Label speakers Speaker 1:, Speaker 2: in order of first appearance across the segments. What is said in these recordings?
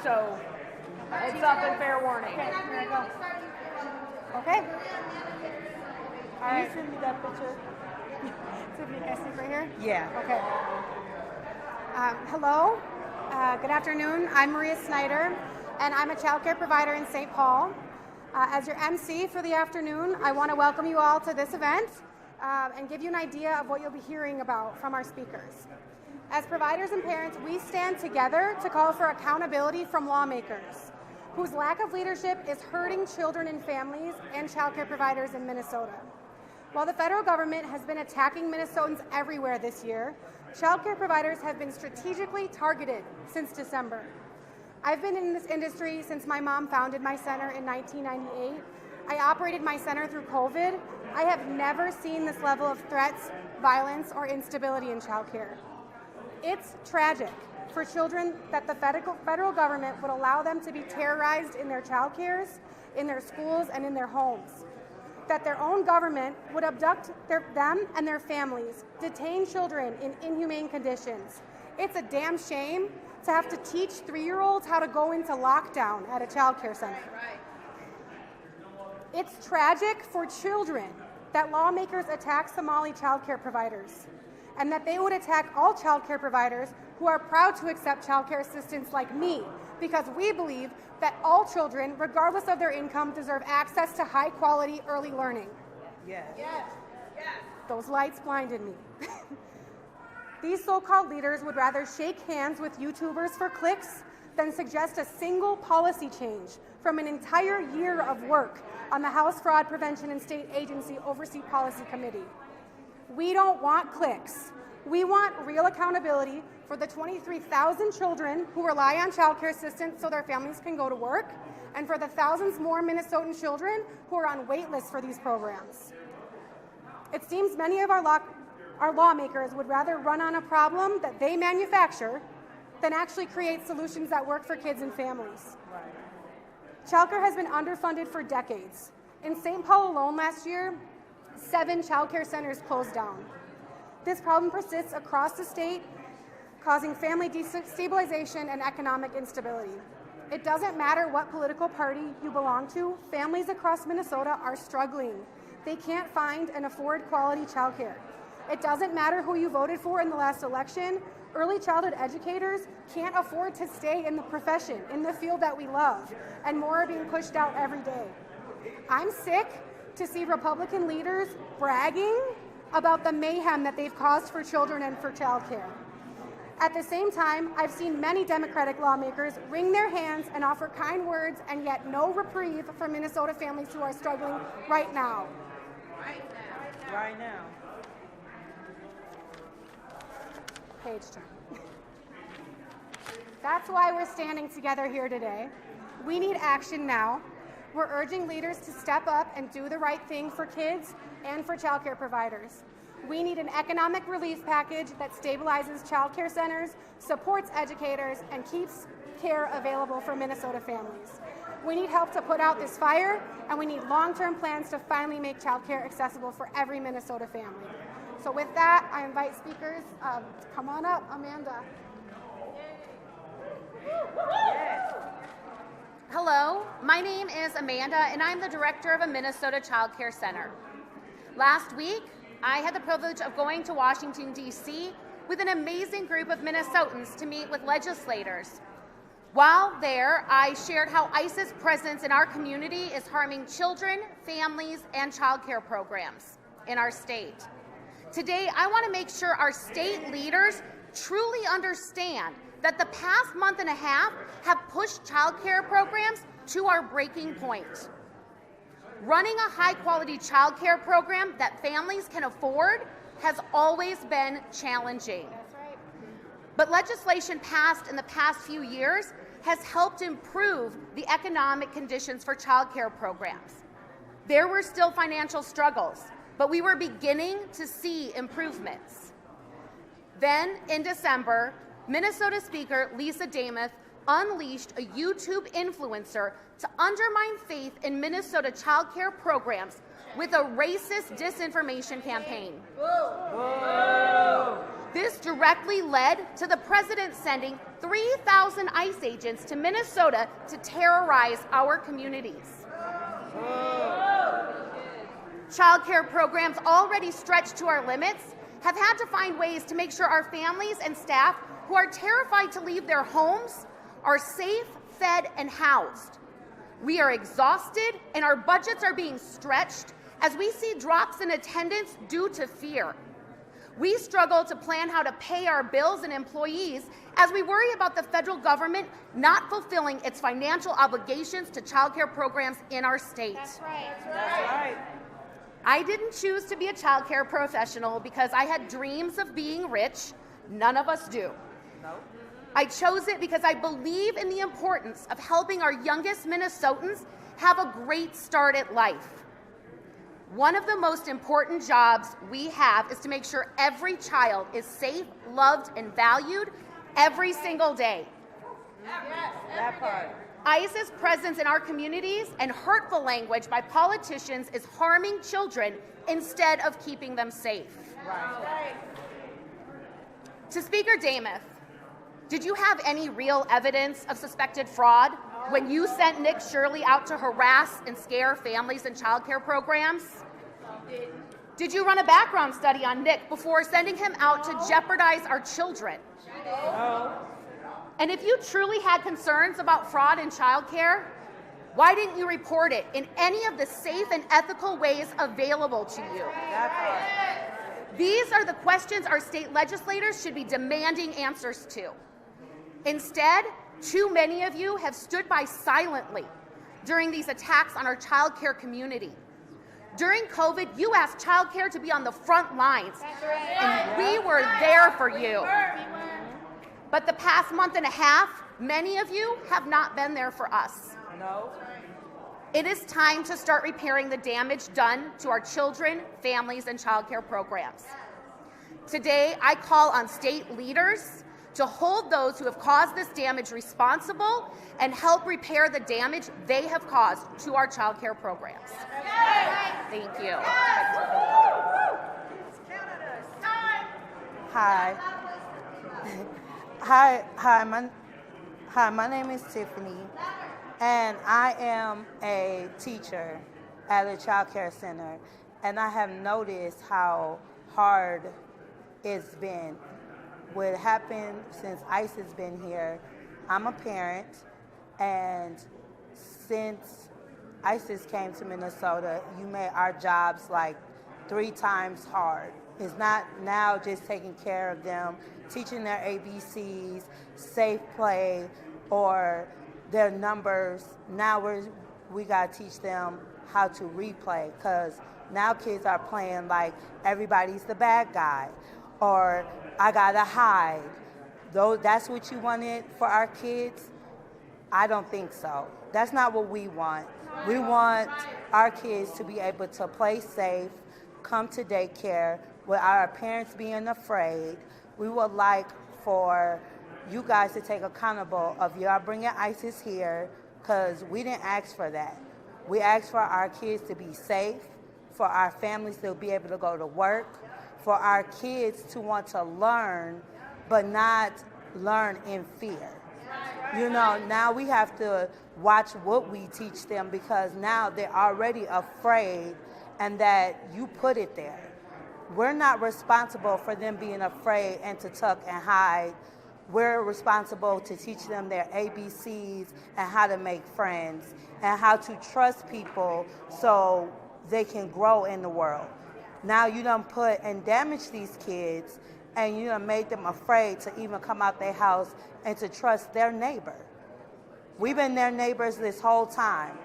Speaker 1: so it's up and fair warning.
Speaker 2: Okay, here I go. Okay. All right. Can you send me that picture? Tiffany, can I speak right here?
Speaker 3: Yeah.
Speaker 2: Okay. Hello. Good afternoon. I'm Maria Snyder, and I'm a child care provider in St. Paul. As your MC for the afternoon, I want to welcome you all to this event and give you an idea of what you'll be hearing about from our speakers. As providers and parents, we stand together to call for accountability from lawmakers whose lack of leadership is hurting children and families and child care providers in Minnesota. While the federal government has been attacking Minnesotans everywhere this year, child care providers have been strategically targeted since December. I've been in this industry since my mom founded my center in 1998. I operated my center through COVID. I have never seen this level of threats, violence, or instability in child care. It's tragic for children that the federal government would allow them to be terrorized in their child cares, in their schools, and in their homes. That their own government would abduct them and their families, detain children in inhumane conditions. It's a damn shame to have to teach 3-year-olds how to go into lockdown at a child care center. It's tragic for children that lawmakers attack Somali child care providers, and that they would attack all child care providers who are proud to accept child care assistance like me, because we believe that all children, regardless of their income, deserve access to high-quality early learning.
Speaker 3: Yes.
Speaker 1: Yes. Yes.
Speaker 2: Those lights blinded me. These so-called leaders would rather shake hands with YouTubers for clicks than suggest a single policy change from an entire year of work on the House Fraud Prevention and State Agency Oversight Policy Committee. We don't want clicks. We want real accountability for the 23,000 children who rely on child care assistance so their families can go to work, and for the thousands more Minnesotan children who are on wait lists for these programs. It seems many of our lawmakers would rather run on a problem that they manufacture than actually create solutions that work for kids and families. Child care has been underfunded for decades. In St. Paul alone last year, 7 child care centers closed down. This problem persists across the state, causing family destabilization and economic instability. It doesn't matter what political party you belong to, families across Minnesota are struggling. They can't find and afford quality childcare. It doesn't matter who you voted for in the last election, early childhood educators can't afford to stay in the profession, in the field that we love, and more are being pushed out every day. I'm sick to see Republican leaders bragging about the mayhem that they've caused for children and for childcare. At the same time, I've seen many Democratic lawmakers wring their hands and offer kind words, and yet no reprieve for Minnesota families who are struggling right now.
Speaker 3: Right now.
Speaker 2: Page turn. That's why we're standing together here today. We need action now. We're urging leaders to step up and do the right thing for kids and for child care providers. We need an economic relief package that stabilizes child care centers, supports educators, and keeps care available for Minnesota families. We need help to put out this fire, and we need long-term plans to finally make child care accessible for every Minnesota family. So with that, I invite speakers to come on up. Amanda.
Speaker 4: Hello, my name is Amanda, and I'm the director of a Minnesota Child Care Center. Last week, I had the privilege of going to Washington, D.C. with an amazing group of Minnesotans to meet with legislators. While there, I shared how ICE's presence in our community is harming children, families, and child care programs in our state. Today, I want to make sure our state leaders truly understand that the past month and a half have pushed child care programs to our breaking point. Running a high-quality child care program that families can afford has always been challenging.
Speaker 2: That's right.
Speaker 4: But legislation passed in the past few years has helped improve the economic conditions for child care programs. There were still financial struggles, but we were beginning to see improvements. Then, in December, Minnesota Speaker Lisa Damuth unleashed a YouTube influencer to undermine faith in Minnesota child care programs with a racist disinformation campaign.
Speaker 3: Whoa.
Speaker 4: This directly led to the president sending 3,000 ICE agents to Minnesota to terrorize our communities. Child care programs already stretched to our limits have had to find ways to make sure our families and staff who are terrified to leave their homes are safe, fed, and housed. We are exhausted and our budgets are being stretched as we see drops in attendance due to fear. We struggle to plan how to pay our bills and employees as we worry about the federal government not fulfilling its financial obligations to child care programs in our state.
Speaker 1: That's right.
Speaker 3: That's right.
Speaker 4: I didn't choose to be a child care professional because I had dreams of being rich. None of us do.
Speaker 3: No.
Speaker 4: I chose it because I believe in the importance of helping our youngest Minnesotans have a great start at life. One of the most important jobs we have is to make sure every child is safe, loved, and valued every single day.
Speaker 3: That part.
Speaker 4: ICE's presence in our communities and hurtful language by politicians is harming children instead of keeping them safe.
Speaker 3: Right.
Speaker 4: To Speaker Demuth, did you have any real evidence of suspected fraud when you sent Nick Shirley out to harass and scare families in child care programs? Did you run a background study on Nick before sending him out to jeopardize our children?
Speaker 3: No.
Speaker 4: And if you truly had concerns about fraud in child care, why didn't you report it in any of the safe and ethical ways available to you?
Speaker 3: That part.
Speaker 4: These are the questions our state legislators should be demanding answers to. Instead, too many of you have stood by silently during these attacks on our child care community. During COVID, you asked child care to be on the front lines, and we were there for you. But the past month and a half, many of you have not been there for us.
Speaker 3: No.
Speaker 4: It is time to start repairing the damage done to our children, families, and child care programs. Today, I call on state leaders to hold those who have caused this damage responsible and help repair the damage they have caused to our child care programs. Thank you.
Speaker 5: Hi. Hi, my name is Tiffany, and I am a teacher at a child care center, and I have noticed how hard it's been. What happened since ICE has been here, I'm a parent, and since ISIS came to Minnesota, you made our jobs like 3 times hard. It's not now just taking care of them, teaching their ABCs, safe play, or their numbers. Now we got to teach them how to replay, because now kids are playing like everybody's the bad guy, or I got to hide. Though that's what you wanted for our kids? I don't think so. That's not what we want. We want our kids to be able to play safe, come to daycare without our parents being afraid. We would like for you guys to take accountable of y'all bringing ISIS here, because we didn't ask for that. We asked for our kids to be safe, for our families to be able to go to work, for our kids to want to learn, but not learn in fear. You know, now we have to watch what we teach them, because now they're already afraid, and that you put it there. We're not responsible for them being afraid and to tuck and hide. We're responsible to teach them their ABCs and how to make friends and how to trust people so they can grow in the world. Now you done put and damaged these kids, and you done made them afraid to even come out their house and to trust their neighbor. We've been their neighbors this whole time.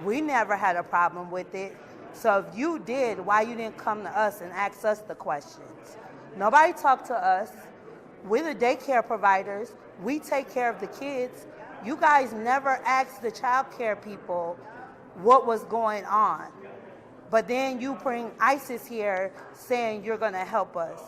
Speaker 5: We never had a problem with it. So if you did, why you didn't come to us and ask us the questions? Nobody talked to us. We're the daycare providers. We take care of the kids. You guys never asked the child care people what was going on. But then you bring ISIS here saying you're going to help us.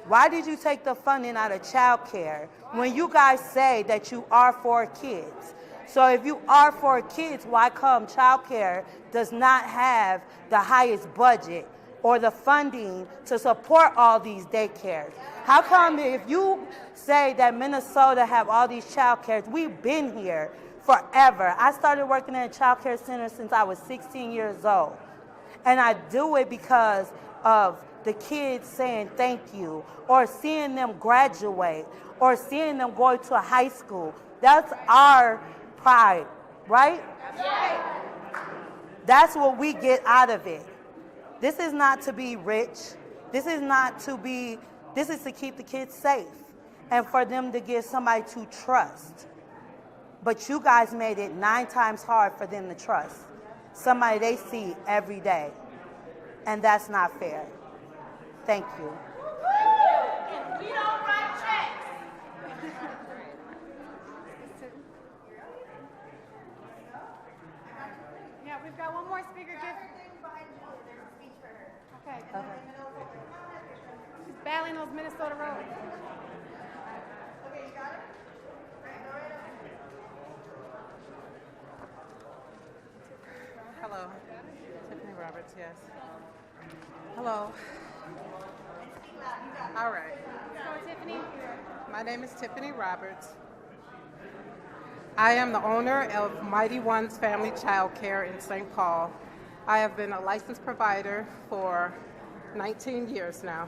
Speaker 5: Why did you take the funding out of child care when you guys say that you are for kids? So if you are for kids, why come child care does not have the highest budget or the funding to support all these daycares? How come if you say that Minnesota have all these child cares, we've been here forever. I started working in a child care center since I was 16 years old. And I do it because of the kids saying thank you, or seeing them graduate, or seeing them go to a high school. That's our pride, right? That's what we get out of it. This is not to be rich. This is to keep the kids safe and for them to give somebody to trust. But you guys made it 9 times hard for them to trust somebody they see every day. And that's not fair. Thank you.
Speaker 3: We don't write checks.
Speaker 2: Yeah, we've got one more speaker. Okay. She's battling those Minnesota roads.
Speaker 6: Hello. Tiffany Roberts, yes. Hello. All right.
Speaker 2: So, Tiffany.
Speaker 6: My name is Tiffany Roberts. I am the owner of Mighty One's Family Child Care in St. Paul. I have been a licensed provider for 19 years now.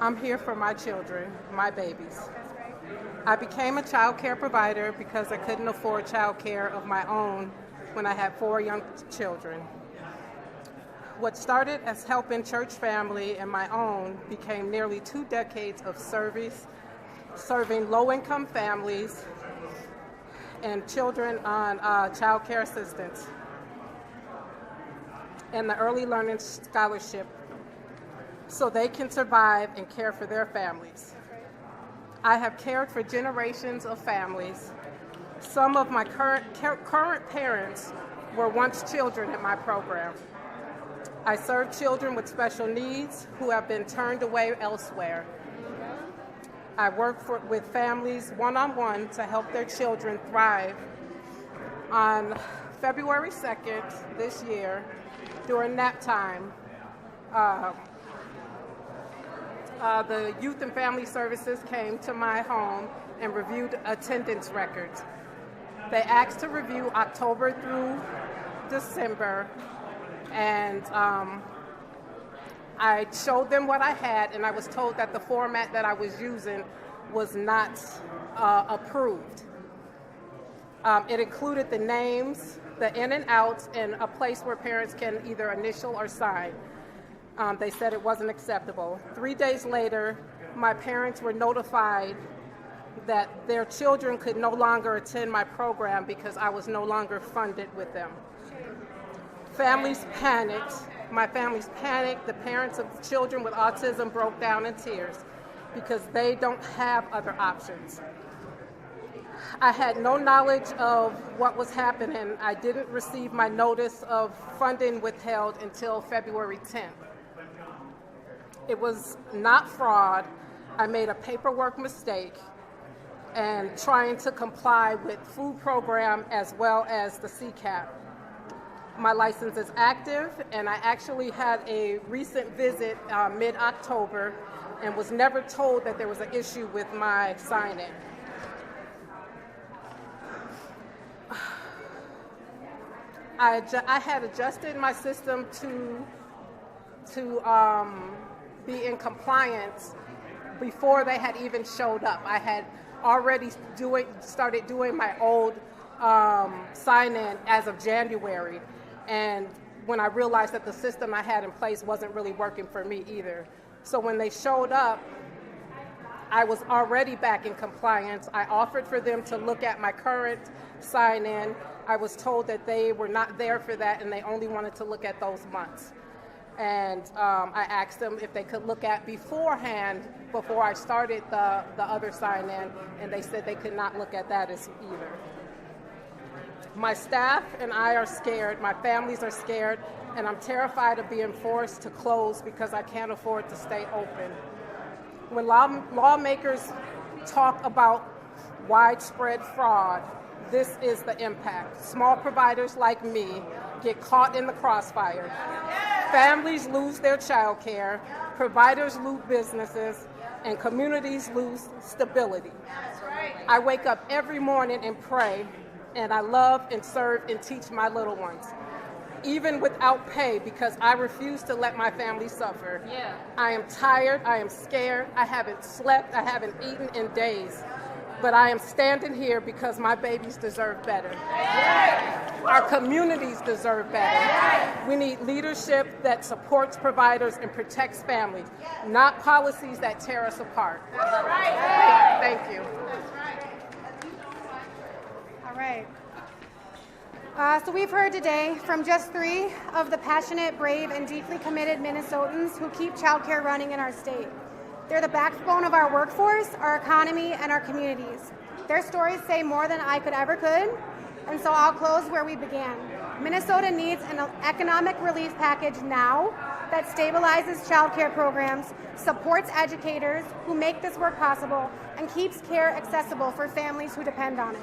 Speaker 6: I'm here for my children, my babies. I became a child care provider because I couldn't afford child care of my own when I had 4 young children. What started as helping church family and my own became nearly 2 decades of service, serving low-income families and children on child care assistance and the Early Learning Scholarship so they can survive and care for their families. I have cared for generations of families. Some of my current parents were once children in my program. I serve children with special needs who have been turned away elsewhere. I work with families one-on-one to help their children thrive. On February 2nd this year, during nap time, the Youth and Family Services came to my home and reviewed attendance records. They asked to review October through December, and I showed them what I had, and I was told that the format that I was using was not approved. It included the names, the in and outs, and a place where parents can either initial or sign. They said it wasn't acceptable. 3 days later, my parents were notified that their children could no longer attend my program because I was no longer funded with them. Families panicked. My families panicked. The parents of children with autism broke down in tears because they don't have other options. I had no knowledge of what was happening. I didn't receive my notice of funding withheld until February 10th. It was not fraud. I made a paperwork mistake and trying to comply with food program as well as the CCAP. My license is active, and I actually had a recent visit mid-October and was never told that there was an issue with my sign-in. I had adjusted my system to be in compliance before they had even showed up. I had already started doing my old sign-in as of January, and when I realized that the system I had in place wasn't really working for me either. So when they showed up, I was already back in compliance. I offered for them to look at my current sign-in. I was told that they were not there for that and they only wanted to look at those months. And I asked them if they could look at beforehand, before I started the other sign-in, and they said they could not look at that as either. My staff and I are scared, my families are scared, and I'm terrified of being forced to close because I can't afford to stay open. When lawmakers talk about widespread fraud, this is the impact. Small providers like me get caught in the crossfire. Families lose their child care, providers lose businesses, and communities lose stability. I wake up every morning and pray, and I love and serve and teach my little ones, even without pay, because I refuse to let my family suffer.
Speaker 3: Yeah.
Speaker 6: I am tired, I am scared, I haven't slept, I haven't eaten in days, but I am standing here because my babies deserve better. Our communities deserve better. We need leadership that supports providers and protects families, not policies that tear us apart. Thank you.
Speaker 2: All right. So we've heard today from just 3 of the passionate, brave, and deeply committed Minnesotans who keep childcare running in our state. They're the backbone of our workforce, our economy, and our communities. Their stories say more than I could, and so I'll close where we began. Minnesota needs an economic relief package now that stabilizes childcare programs, supports educators who make this work possible, and keeps care accessible for families who depend on it.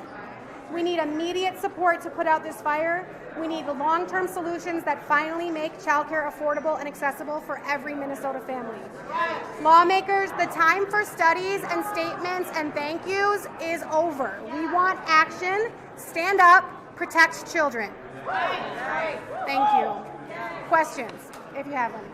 Speaker 2: We need immediate support to put out this fire. We need long-term solutions that finally make childcare affordable and accessible for every Minnesota family. Lawmakers, the time for studies and statements and thank yous is over. We want action. Stand up, protect children. Thank you. Questions, if you have any.